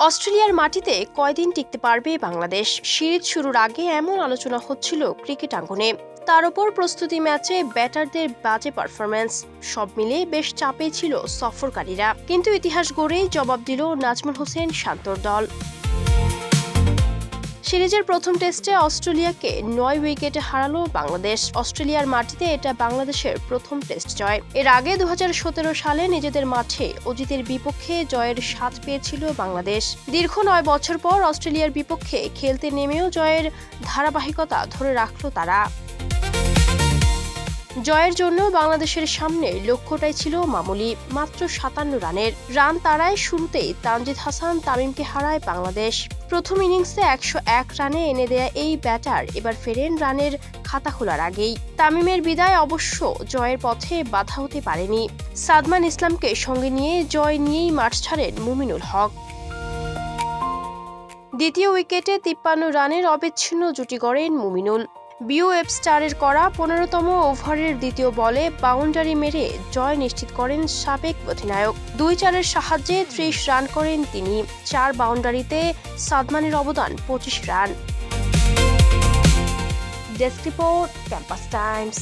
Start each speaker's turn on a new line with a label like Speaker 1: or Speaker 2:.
Speaker 1: অস্ট্রেলিয়ার মাটিতে কয়দিন টিকতে পারবে বাংলাদেশ? সিরিজ শুরুর আগে এমন আলোচনা হচ্ছিল ক্রিকেট আঙ্গনে। তার উপর প্রস্তুতি ম্যাচে ব্যাটারদের বাজে পারফরম্যান্স, সব মিলে বেশ চাপে ছিল সফরকারীরা। কিন্তু ইতিহাস গড়েই জবাব দিল নাজমুল হোসেন শান্তর দল। সিরিজের প্রথম টেস্টে অস্ট্রেলিয়াকে 9 উইকেটে হারালো বাংলাদেশ। অস্ট্রেলিয়ার মাটিতে এটা বাংলাদেশের প্রথম টেস্ট জয়। এর আগে 2017 সালে নিজেদের মাঠে অজিতের বিপক্ষে জয়ের স্বাদ পেয়েছিল বাংলাদেশ। দীর্ঘ 9 বছর পর অস্ট্রেলিয়ার বিপক্ষে খেলতে নেমেও জয়ের ধারাবাহিকতা ধরে রাখল তারা। জয়ের জন্য বাংলাদেশের সামনে লক্ষ্যটাই ছিল মামুলি, মাত্র 57 রানের। রান তাড়ায় শুরুতেই তানজিদ হাসান তামিমকে হারায় বাংলাদেশ। প্রথম ইনিংসে 101 রানে এনে দেয়া এই ব্যাটার এবার ফেরেন রানের খাতা খোলার আগেই। তামিমের বিদায় অবশ্য জয়ের পথে বাধা হতে পারেনি। সাদমান ইসলামকে সঙ্গে নিয়ে জয় নিয়েই মাঠ ছাড়েন মুমিনুল হক। দ্বিতীয় উইকেটে 53 রানের অবিচ্ছিন্ন জুটি গড়েন মুমিনুল। বিও ওয়েবস্টারের করা 15তম ওভারের দ্বিতীয় বলে বাউন্ডারি মেরে জয় নিশ্চিত করেন সাবেক অধিনায়ক। 2-4-এর সাহায্যে 30 রান করেন তিনি। 4 বাউন্ডারিতে সাদমানের অবদান 25 run. Desk report, campus Times.